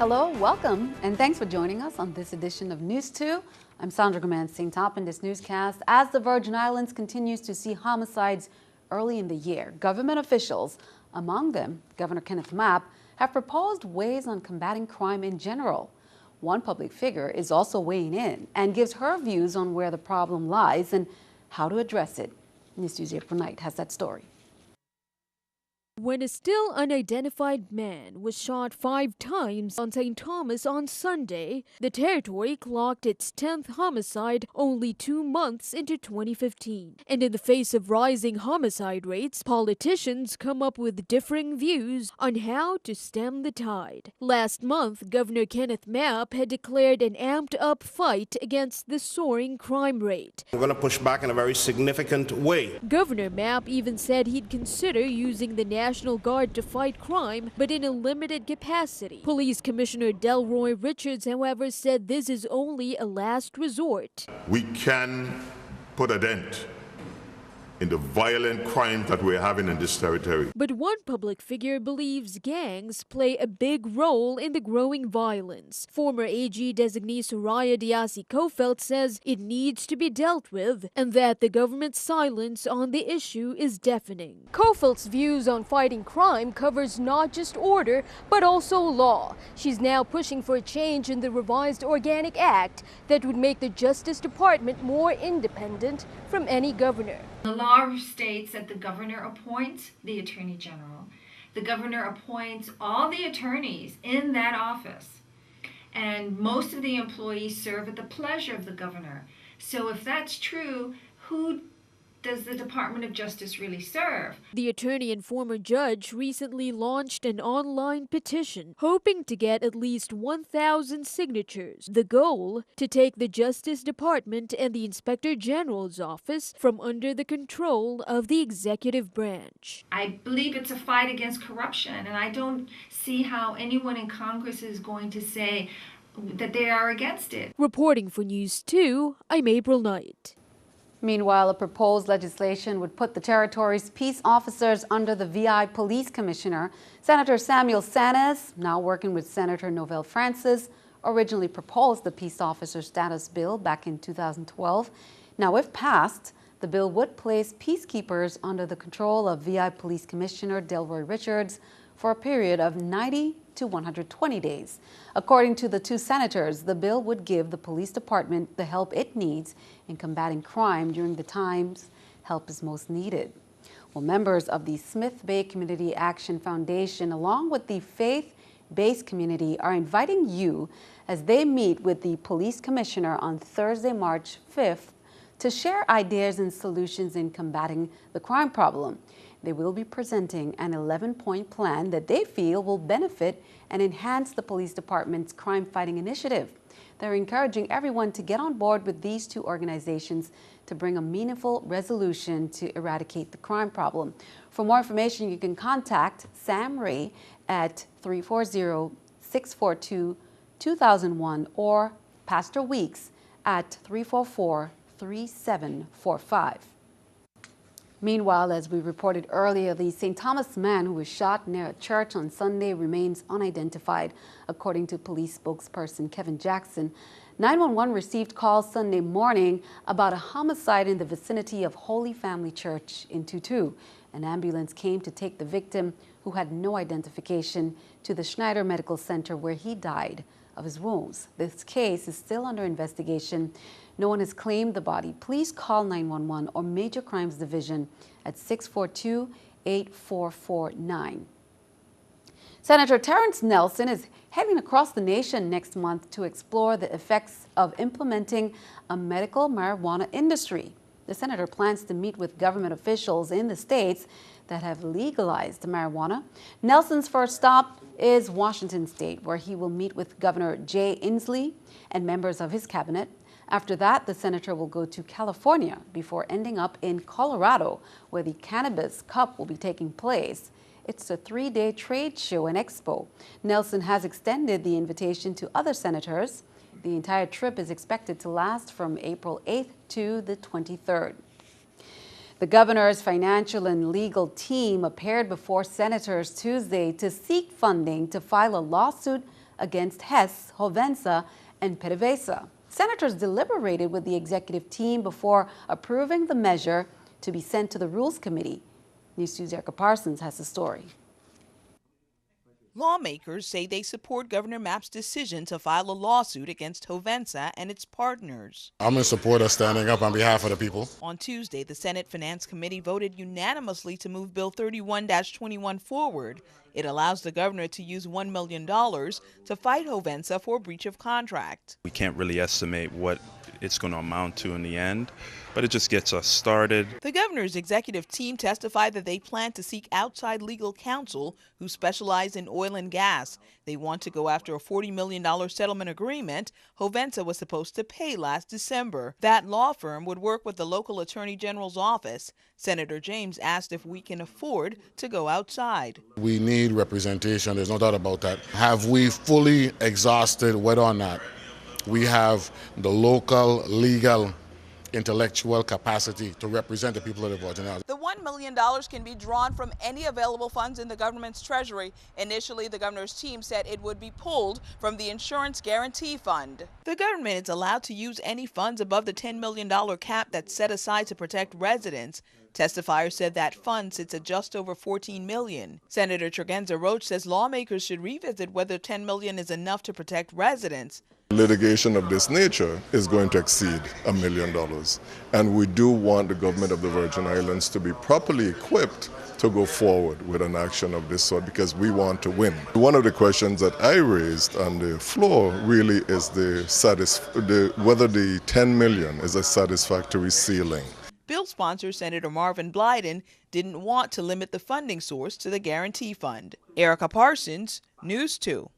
Hello, welcome, and thanks for joining us on this edition of News 2. I'm Sandra Goman-Singh, top in this newscast. As the Virgin Islands continues to see homicides early in the year, government officials, among them Governor Kenneth Mapp, have proposed ways on combating crime in general. One public figure is also weighing in and gives her views on where the problem lies and how to address it. News 2's April Knight has that story. When a still unidentified man was shot 5 times on St. Thomas on Sunday, the territory clocked its 10th homicide only 2 months into 2015. And in the face of rising homicide rates, politicians come up with differing views on how to stem the tide. Last month, Governor Kenneth Mapp had declared an amped-up fight against the soaring crime rate. We're going to push back in a very significant way. Governor Mapp even said he'd consider using the National Guard to fight crime, but in a limited capacity. Police Commissioner Delroy Richards, however, said this is only a last resort. We can put a dent in the violent crime that we're having in this territory. But one public figure believes gangs play a big role in the growing violence. Former AG designee Soraya Diasi-Kofelt says it needs to be dealt with and that the government's silence on the issue is deafening. Kofelt's views on fighting crime covers not just order, but also law. She's now pushing for a change in the revised Organic Act that would make the Justice Department more independent from any governor. The law states that the governor appoints the attorney general. The governor appoints all the attorneys in that office. And most of the employees serve at the pleasure of the governor. So if that's true, who does the Department of Justice really serve? The attorney and former judge recently launched an online petition hoping to get at least 1,000 signatures. The goal, to take the Justice Department and the Inspector General's office from under the control of the executive branch. I believe it's a fight against corruption, and I don't see how anyone in Congress is going to say that they are against it. Reporting for News 2, I'm April Knight. Meanwhile, a proposed legislation would put the territory's peace officers under the VI Police Commissioner. Senator Samuel Sanas, now working with Senator Novelle Francis, originally proposed the peace officer status bill back in 2012. Now, if passed, the bill would place peacekeepers under the control of VI Police Commissioner Delroy Richards for a period of 90 to 120 days. According to the two senators, the bill would give the police department the help it needs in combating crime during the times help is most needed. Well, members of the Smith Bay Community Action Foundation, along with the faith-based community, are inviting you as they meet with the police commissioner on Thursday, March 5th, to share ideas and solutions in combating the crime problem. They will be presenting an 11-point plan that they feel will benefit and enhance the police department's crime-fighting initiative. They're encouraging everyone to get on board with these two organizations to bring a meaningful resolution to eradicate the crime problem. For more information, you can contact Sam Ray at 340-642-2001 or Pastor Weeks at 344-3745. Meanwhile, as we reported earlier, the St. Thomas man who was shot near a church on Sunday remains unidentified, according to police spokesperson Kevin Jackson. 911 received calls Sunday morning about a homicide in the vicinity of Holy Family Church in Tutu. An ambulance came to take the victim, who had no identification, to the Schneider Medical Center where he died of his wounds. This case is still under investigation. No one has claimed the body. Please call 911 or Major Crimes Division at 642-8449. Senator Terrence Nelson is heading across the nation next month to explore the effects of implementing a medical marijuana industry. The senator plans to meet with government officials in the states that have legalized marijuana. Nelson's first stop is Washington State, where he will meet with Governor Jay Inslee and members of his cabinet. After that, the senator will go to California before ending up in Colorado, where the Cannabis Cup will be taking place. It's a 3-day trade show and expo. Nelson has extended the invitation to other senators. The entire trip is expected to last from April 8th to the 23rd. The governor's financial and legal team appeared before senators Tuesday to seek funding to file a lawsuit against Hess, Hovensa, and PDVSA. Senators deliberated with the executive team before approving the measure to be sent to the Rules Committee. NEWS2's Erica Parsons has the story. Lawmakers say they support Governor Mapp's decision to file a lawsuit against Hovensa and its partners. I'm in support of standing up on behalf of the people. On Tuesday, the Senate Finance Committee voted unanimously to move Bill 31-21 forward. It allows the governor to use $1 million to fight Hovensa for breach of contract. We can't really estimate what it's going to amount to in the end, but it just gets us started. The governor's executive team testified that they plan to seek outside legal counsel who specialize in oil and gas. They want to go after a $40 million settlement agreement Hovensa was supposed to pay last December. That law firm would work with the local attorney general's office. Senator James asked if we can afford to go outside. We need representation, there's no doubt about that. Have we fully exhausted whether or not we have the local, legal, intellectual capacity to represent the people of the Virgin Islands? The $1 million can be drawn from any available funds in the government's treasury. Initially, the governor's team said it would be pulled from the Insurance Guarantee Fund. The government is allowed to use any funds above the $10 million cap that's set aside to protect residents. Testifiers said that fund sits at just over $14 million. Senator Tregenza Roach says lawmakers should revisit whether $10 million is enough to protect residents. Litigation of this nature is going to exceed $1 million, and we do want the government of the Virgin Islands to be properly equipped to go forward with an action of this sort because we want to win. One of the questions that I raised on the floor really is whether the $10 million is a satisfactory ceiling. Bill sponsor Senator Marvin Blyden didn't want to limit the funding source to the Guarantee Fund. Erica Parsons, News 2.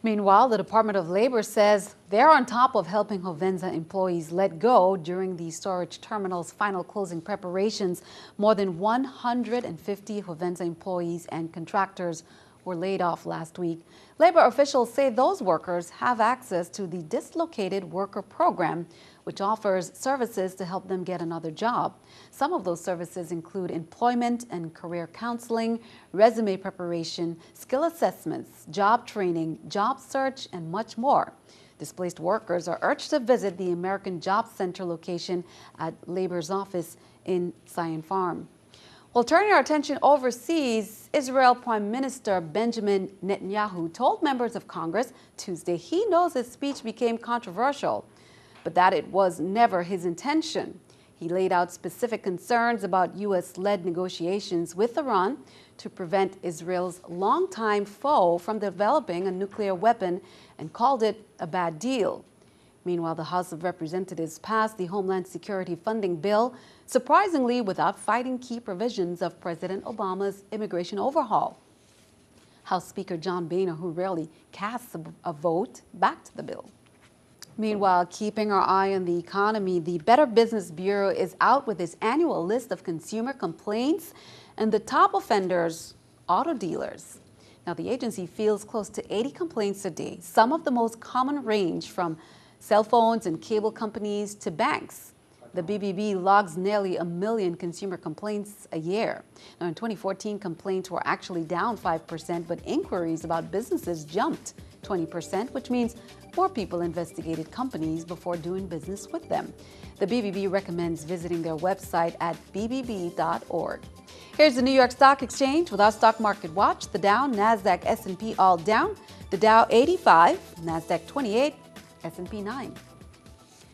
Meanwhile, the Department of Labor says they're on top of helping Hovensa employees let go during the storage terminal's final closing preparations. More than 150 Hovensa employees and contractors were laid off last week. Labor officials say those workers have access to the Dislocated Worker Program, which offers services to help them get another job. Some of those services include employment and career counseling, resume preparation, skill assessments, job training, job search, and much more. Displaced workers are urged to visit the American Job Center location at Labor's office in Zion Farm. Well, turning our attention overseas, Israel Prime Minister Benjamin Netanyahu told members of Congress Tuesday he knows his speech became controversial, but that it was never his intention. He laid out specific concerns about U.S.-led negotiations with Iran to prevent Israel's longtime foe from developing a nuclear weapon and called it a bad deal. Meanwhile, the House of Representatives passed the Homeland Security funding bill, surprisingly without fighting key provisions of President Obama's immigration overhaul. House Speaker John Boehner, who rarely casts a vote, backed the bill. Meanwhile, keeping our eye on the economy, the Better Business Bureau is out with its annual list of consumer complaints, and the top offenders, auto dealers. Now, the agency fields close to 80 complaints a day. Some of the most common range from cell phones and cable companies to banks. The BBB logs nearly 1 million consumer complaints a year. Now, in 2014, complaints were actually down 5%, but inquiries about businesses jumped 20%, which means more people investigated companies before doing business with them. The BBB recommends visiting their website at bbb.org. Here's the New York Stock Exchange with our stock market watch. The Dow, Nasdaq, S&P all down. The Dow 85, Nasdaq 28, S&P 9.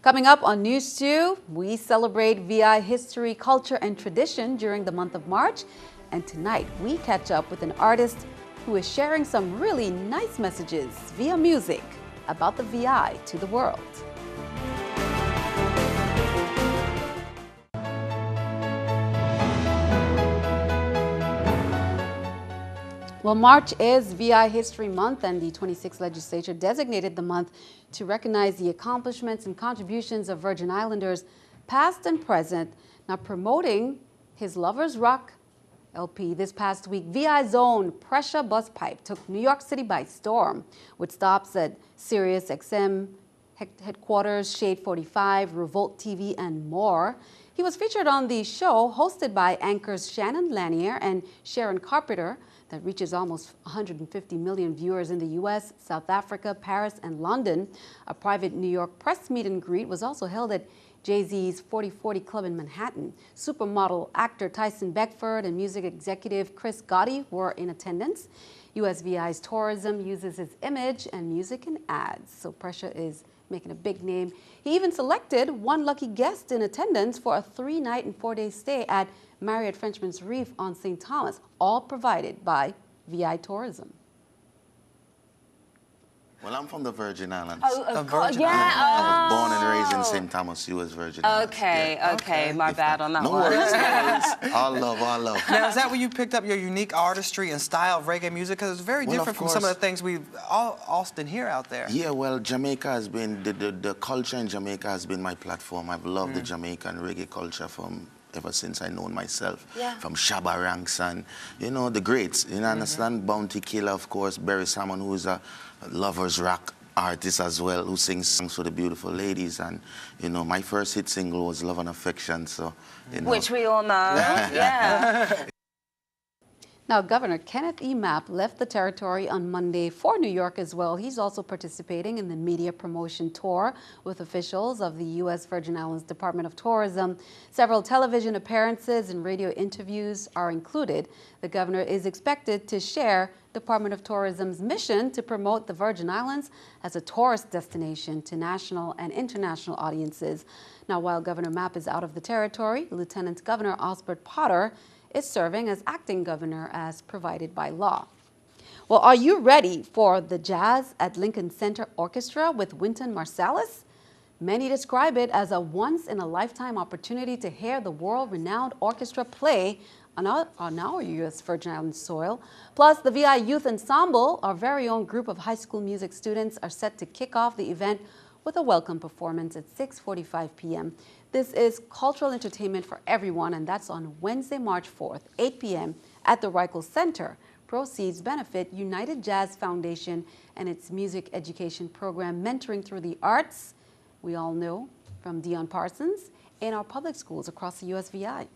Coming up on News 2, we celebrate VI history, culture, and tradition during the month of March. And tonight, we catch up with an artist who is sharing some really nice messages via music about the VI to the world. Well, March is VI History Month, and the 26th Legislature designated the month to recognize the accomplishments and contributions of Virgin Islanders, past and present. Now, promoting his Lovers Rock LP this past week, VI's own Pressure Bus Pipe took New York City by storm, with stops at Sirius XM headquarters, Shade 45, Revolt TV, and more. He was featured on the show hosted by anchors Shannon Lanier and Sharon Carpenter that reaches almost 150 million viewers in the U.S., South Africa, Paris, and London. A private New York press meet and greet was also held at Jay-Z's 4040 Club in Manhattan. Supermodel actor Tyson Beckford and music executive Chris Gotti were in attendance. USVI's tourism uses his image and music in ads, so Pressure is making a big name. He even selected one lucky guest in attendance for a 3-night and 4-day stay at Marriott Frenchman's Reef on St. Thomas, all provided by VI Tourism. Well, I'm from the Virgin Islands. Oh, of course. Yeah. I was born and raised in St. Thomas, U.S. Virgin Islands. Okay, Yeah. okay. My bad on that No one. worries, no worries. All love, all love. Now, is that where you picked up your unique artistry and style of reggae music? Because it's very different from some of the things we often hear out there. Yeah, well, Jamaica has been, the culture in Jamaica has been my platform. I've loved the Jamaican reggae culture ever since I known myself. Yeah. From Shabba Ranks and, you know, the greats. You know, understand? Bounty Killer, of course, Barry Salmon, who is a lovers rock artist as well, who sings songs for the beautiful ladies. And, you know, my first hit single was Love and Affection, so, you know. Which we all know. Yeah. Now, Governor Kenneth E. Mapp left the territory on Monday for New York as well. He's also participating in the media promotion tour with officials of the U.S. Virgin Islands Department of Tourism. Several television appearances and radio interviews are included. The governor is expected to share Department of Tourism's mission to promote the Virgin Islands as a tourist destination to national and international audiences. Now, while Governor Mapp is out of the territory, Lieutenant Governor Osbert Potter is serving as acting governor as provided by law. Well, are you ready for the Jazz at Lincoln Center Orchestra with Wynton Marsalis? Many describe it as a once-in-a-lifetime opportunity to hear the world-renowned orchestra play on our U.S. Virgin Islands soil. Plus, the VI Youth Ensemble, our very own group of high school music students, are set to kick off the event with a welcome performance at 6:45 p.m. This is cultural entertainment for everyone, and that's on Wednesday, March 4th, 8 p.m. at the Reichel Center. Proceeds benefit United Jazz Foundation and its music education program, Mentoring Through the Arts, we all know from Dion Parsons, in our public schools across the USVI.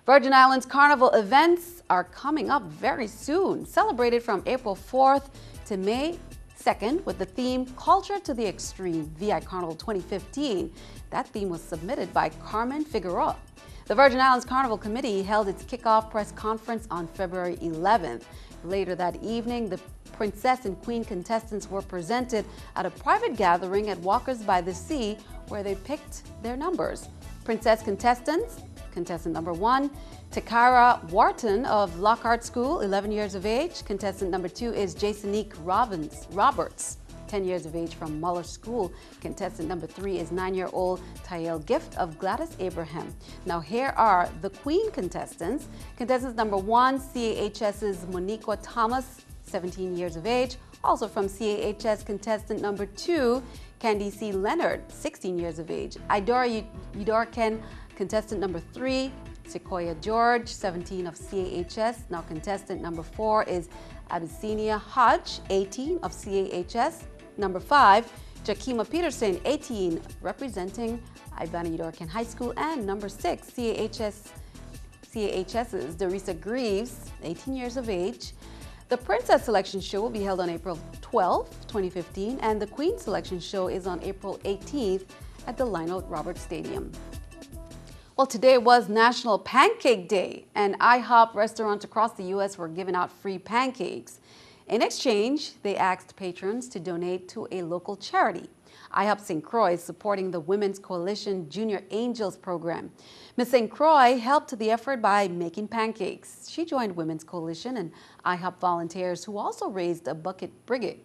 Virgin Islands Carnival events are coming up very soon, celebrated from April 4th to May 2nd with the theme Culture to the Extreme, VI Carnival 2015. That theme was submitted by Carmen Figueroa. The Virgin Islands Carnival Committee held its kickoff press conference on February 11th. Later that evening, the Princess and Queen contestants were presented at a private gathering at Walkers by the Sea, where they picked their numbers. Princess contestants, contestant number 1, Takara Wharton of Lockhart School, 11 years of age. Contestant number 2 is Jasonique Roberts, 10 years of age from Muller School. Contestant number 3 is 9-year-old Tael Gift of Gladys Abraham. Now here are the Queen contestants. Contestants number 1, CAHS's Moniqua Thomas, 17 years of age. Also from CAHS, contestant number 2, Candy C. Leonard, 16 years of age. Idora Udorken, contestant number 3, Sequoia George, 17 of CAHS. Now contestant number 4 is Abyssinia Hodge, 18 of CAHS. Number 5, Jakima Peterson, 18, representing Ibana Udorken High School. And number 6, CAHS's Derisa Greaves, 18 years of age. The Princess Selection Show will be held on April 12th, 2015, and the Queen Selection Show is on April 18th at the Lionel Roberts Stadium. Well, today was National Pancake Day, and IHOP restaurants across the U.S. were giving out free pancakes. In exchange, they asked patrons to donate to a local charity. IHOP St. Croix is supporting the Women's Coalition Junior Angels program. Ms. St. Croix helped the effort by making pancakes. She joined Women's Coalition and IHOP volunteers who also raised a bucket brigade.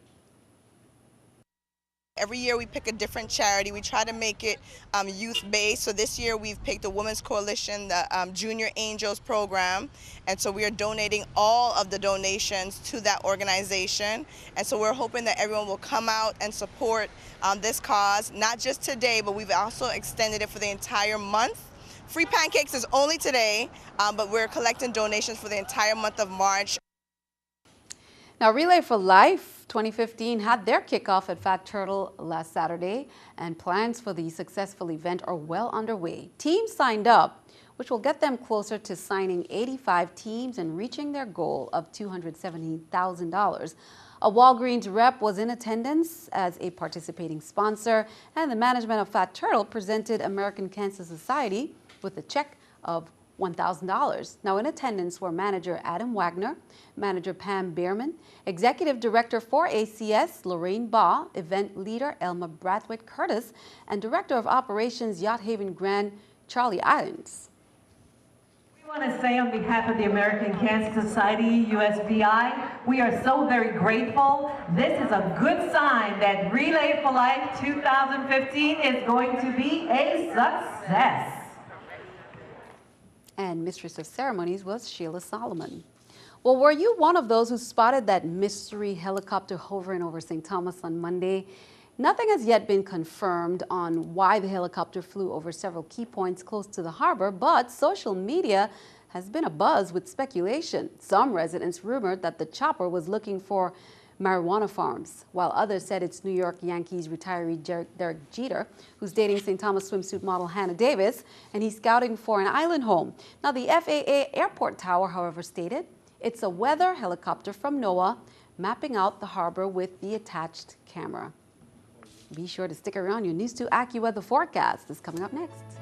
Every year we pick a different charity. We try to make it youth-based. So this year we've picked the Women's Coalition, the Junior Angels program. And so we are donating all of the donations to that organization. And so we're hoping that everyone will come out and support this cause, not just today, but we've also extended it for the entire month. Free pancakes is only today, but we're collecting donations for the entire month of March. Now, Relay for Life 2015 had their kickoff at Fat Turtle last Saturday, and plans for the successful event are well underway. Teams signed up which will get them closer to signing 85 teams and reaching their goal of $270,000. A Walgreens rep was in attendance as a participating sponsor, and the management of Fat Turtle presented American Cancer Society with a check of $1,000. Now, in attendance were manager Adam Wagner, manager Pam Bierman, executive director for ACS Lorraine Baugh, event leader Elma Brathwaite Curtis, and director of operations Yacht Haven Grand Charlie Islands. We want to say on behalf of the American Cancer Society, USVI, we are so very grateful. This is a good sign that Relay for Life 2015 is going to be a success. And Mistress of Ceremonies was Sheila Solomon. Well, were you one of those who spotted that mystery helicopter hovering over St. Thomas on Monday? Nothing has yet been confirmed on why the helicopter flew over several key points close to the harbor, but social media has been abuzz with speculation. Some residents rumored that the chopper was looking for marijuana farms, while others said it's New York Yankees retiree Derek Jeter, who's dating St. Thomas swimsuit model Hannah Davis, and he's scouting for an island home. Now, the FAA airport tower, however, stated it's a weather helicopter from NOAA mapping out the harbor with the attached camera. Be sure to stick around. Your News 2 AccuWeather forecast is coming up next.